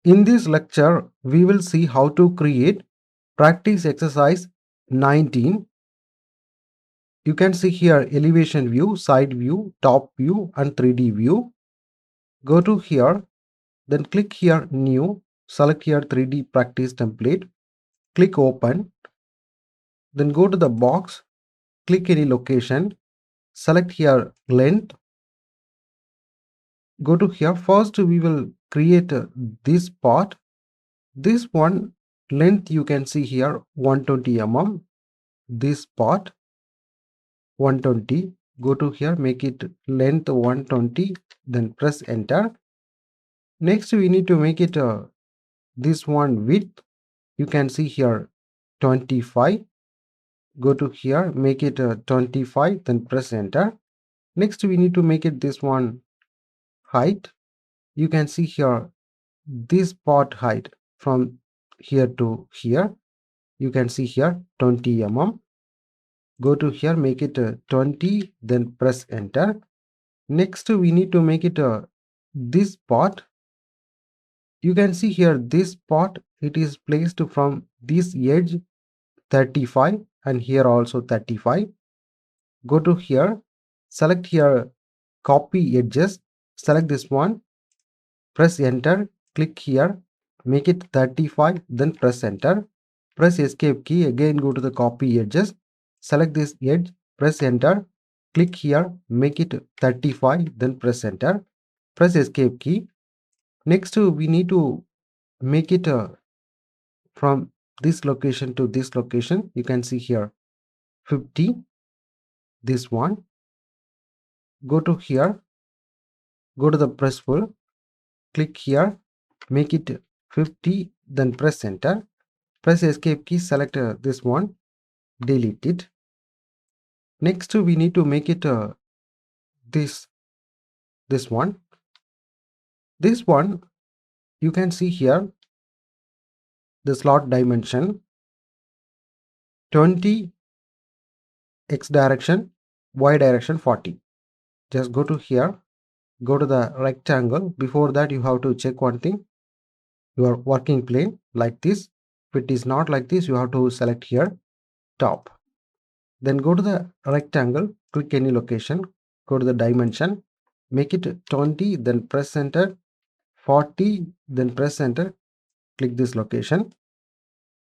In this lecture, we will see how to create practice exercise 19. You can see here elevation view, side view, top view and 3D view. Go to here, then click here new, select here 3D practice template, click open, then go to the box, click any location, select here length, go to here. First we will create this part. This one length you can see here 120 mm. This part 120. Go to here, make it length 120, then press enter. Next we need to make it this one width. You can see here 25. Go to here, make it 25, then press enter. Next we need to make it this one height. You can see here this part height from here to here. You can see here 20 mm. Go to here, make it 20, then press enter. Next we need to make it this part. You can see here this part, it is placed from this edge 35 and here also 35. Go to here, select here copy edges, select this one, press enter, click here, make it 35, then press enter. Press escape key, again go to the copy edges, select this edge, press enter, click here, make it 35, then press enter. Press escape key. Next we need to make it from this location to this location. You can see here 50, this one. Go to here, go to the press full, click here, make it 50, then press enter. Press escape key, select this one, delete it. Next we need to make it this one. This one you can see here the slot dimension 20, x direction, y direction 40. Just go to here, go to the rectangle. Before that you have to check one thing, your working plane like this. If it is not like this, you have to select here top. Then go to the rectangle, click any location, go to the dimension, make it 20, then press enter, 40, then press enter, click this location,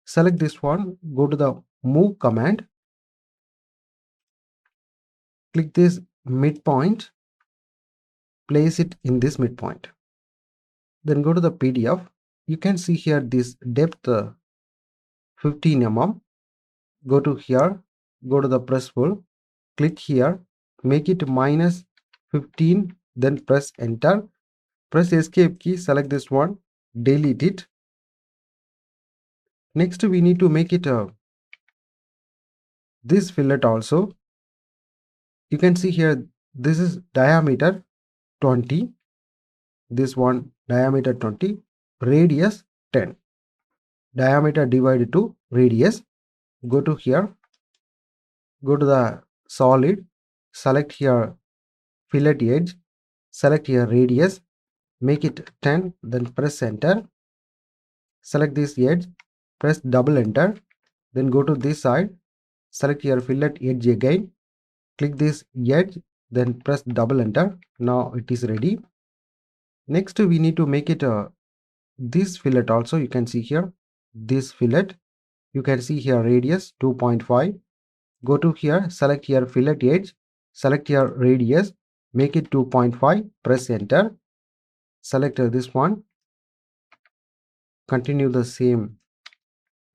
select this one, go to the move command, click this midpoint, place it in this midpoint. Then go to the PDF. You can see here this depth 15 mm. Go to here, go to the press full, click here, make it minus 15, then press enter. Press escape key, select this one, delete it. Next we need to make it this fillet also. You can see here this is diameter 20, this one diameter 20, radius 10. Diameter divided to radius. Go to here, go to the solid, select here fillet edge, select here radius, make it 10, then press enter. Select this edge, press double enter, then go to this side, select your fillet edge again, click this edge, then press double enter. Now it is ready. Next we need to make it this fillet also. You can see here this fillet. You can see here radius 2.5. Go to here, select here fillet edge, select here radius, make it 2.5, press enter. Select this one, continue the same,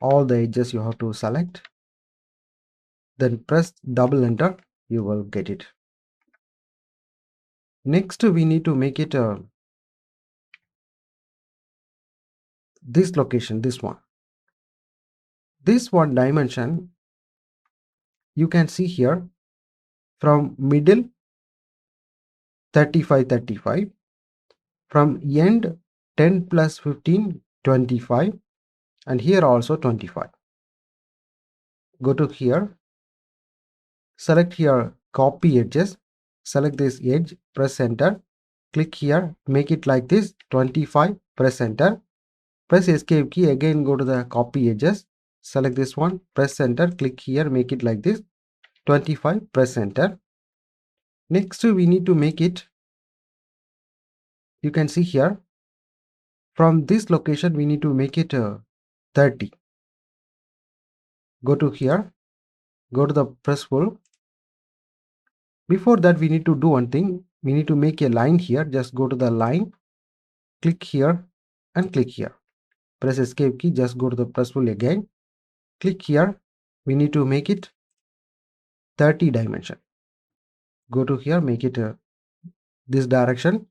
all the edges you have to select, then press double enter, you will get it. Next we need to make it this location, this one dimension. You can see here from middle 35, from end 10 plus 15 25, and here also 25. Go to here, select here copy edges, select this edge, press enter, click here, make it like this 25, press enter. Press escape key, again go to the copy edges, select this one, press enter, click here, make it like this, 25, press enter. Next we need to make it, you can see here, from this location we need to make it 30. Go to here, go to the press pull. Before that we need to do one thing, we need to make a line here, just go to the line, click here and click here. Press escape key, just go to the press pull again, click here, we need to make it 30 dimension. Go to here, make it this direction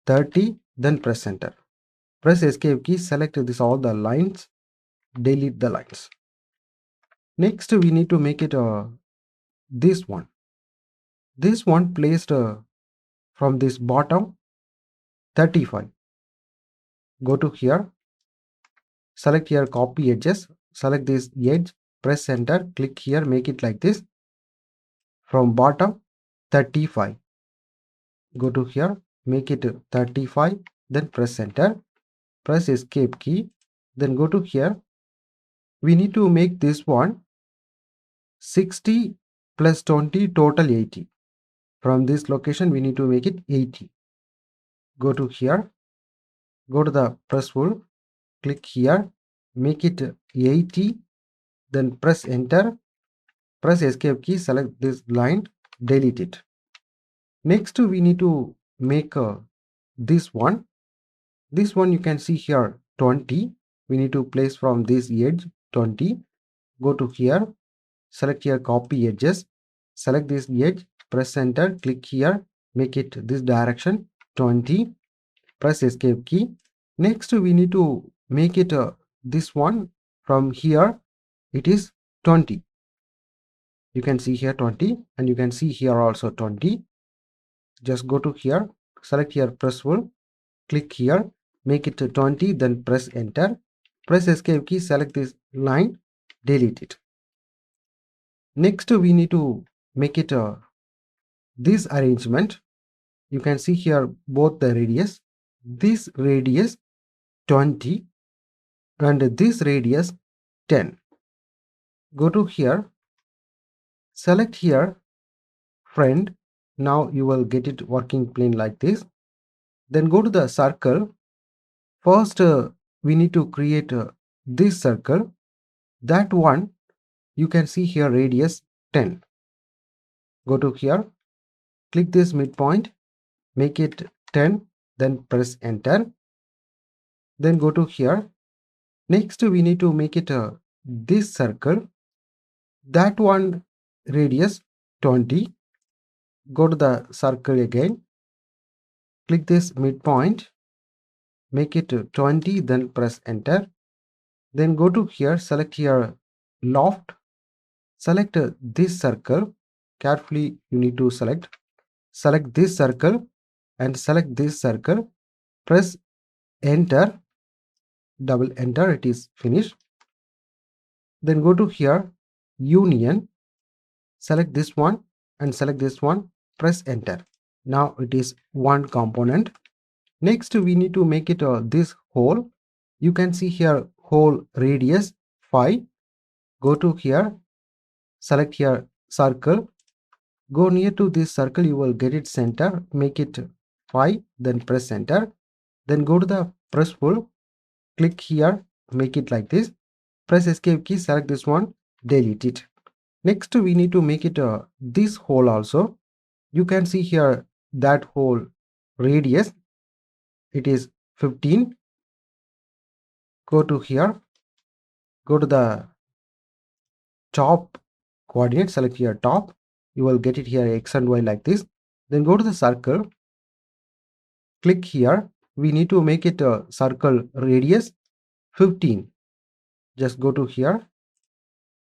30, then press enter. Press escape key, select this all the lines, delete the lines. Next we need to make it this one placed from this bottom 35. Go to here, select here copy edges, select this edge, press enter, click here, make it like this, from bottom 35. Go to here, make it 35, then press enter, press escape key, then go to here, we need to make this one 60 plus 20, total 80. From this location we need to make it 80. Go to here, go to the press tool, click here, make it 80, then press enter, press escape key, select this line, delete it. Next we need to make this one you can see here 20, we need to place from this edge 20. Go to here, select here copy edges, select this edge, press enter, click here, make it this direction 20, press escape key. Next we need to make it this one, from here it is 20, you can see here 20 and you can see here also 20. Just go to here, select here press tool, click here, make it 20, then press enter, press escape key, select this line, delete it. Next we need to make it this arrangement, you can see here both the radius, this radius 20 and this radius 10. Go to here, select here friend, now you will get it working plane like this. Then go to the circle. First we need to create this circle, that one you can see here radius 10. Go to here, click this midpoint, make it 10, then press enter, then go to here. Next we need to make it this circle, that one radius 20. Go to the circle again, click this midpoint, make it 20, then press enter, then go to here, select here loft, select this circle, carefully you need to select this circle and select this circle, press enter, double enter, it is finished. Then go to here union, select this one and select this one, press enter. Now it is one component. Next we need to make it this hole, you can see here hole radius 5. Go to here, select here circle, go near to this circle, you will get it center, make it 5, then press enter, then go to the press pull, click here, make it like this, press escape key, select this one, delete it. Next we need to make it this hole also, you can see here that hole radius, it is 15. Go to here, go to the top coordinate, select here top, you will get it here x and y like this. Then go to the circle, click here, we need to make it a circle radius 15. Just go to here,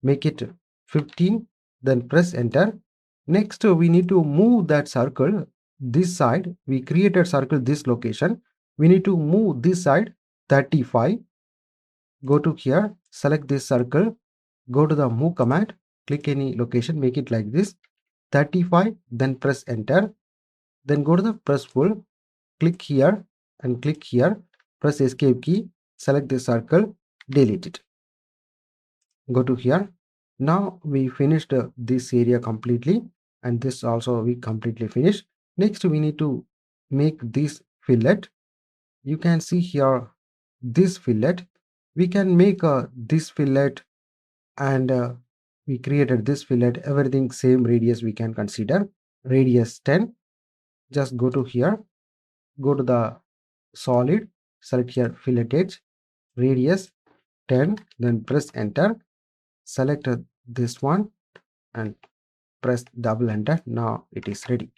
make it 15, then press enter. Next we need to move that circle this side, we created circle this location, we need to move this side 35. Go to here, select this circle, go to the move command, click any location, make it like this 35, then press enter, then go to the press pull, click here and click here, press escape key, select the circle, delete it. Go to here. Now we finished this area completely, and this also we completely finished. Next we need to make this fillet. You can see here this fillet. We can make this fillet, and we created this fillet, everything same radius we can consider, radius 10. Just go to here, go to the solid, select here fillet edge, radius 10, then press enter, select this one and press double enter. Now it is ready.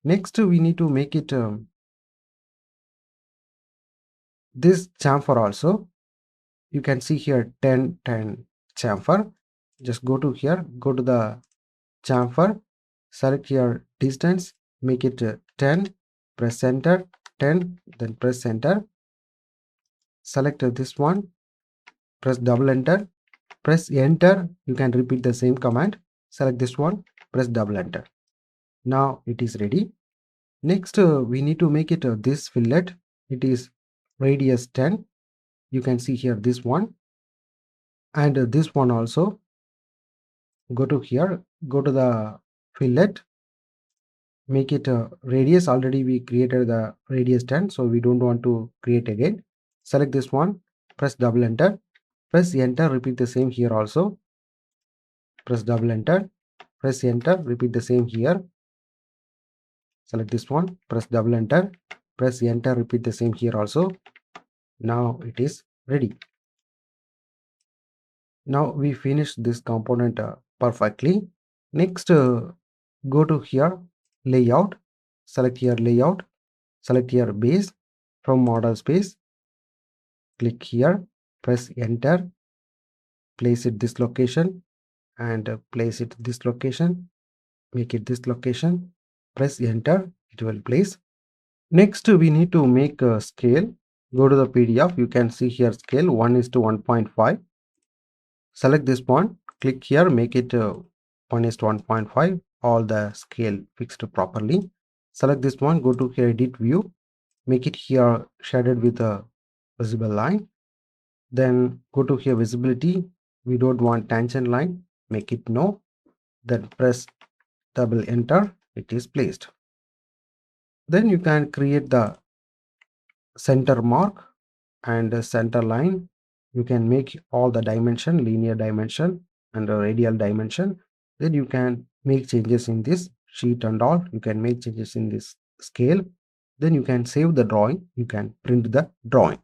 Next we need to make it this chamfer also. You can see here 10 10 chamfer. Just go to here, go to the chamfer, select here distance, make it 10, press enter, 10, then press enter, select this one, press double enter, press enter. You can repeat the same command, select this one, press double enter. Now it is ready. Next we need to make it this fillet. It is radius 10. You can see here this one, and this one also. Go to here, go to the fillet, make it radius. Already we created the radius 10, so we don't want to create again. Select this one, press double enter, press enter, repeat the same here also, press double enter, press enter, repeat the same here, select this one, press double enter, press enter, repeat the same here also. Now it is ready. Now we finished this component perfectly. Next go to here, layout, select here layout, select here base, from model space, click here, press enter, place it this location, and place it this location, make it this location, press enter, it will place. Next we need to make a scale. Go to the PDF, you can see here scale 1:1.5. Select this point, click here, make it 1:1.5, all the scale fixed properly. Select this one, go to here edit view, make it here shaded with a visible line. Then go to here visibility, we don't want tangent line, make it no, then press double enter, it is placed. Then you can create the center mark and a center line. You can make all the dimension, linear dimension and a radial dimension. Then you can make changes in this sheet and all. You can make changes in this scale. Then you can save the drawing, you can print the drawing.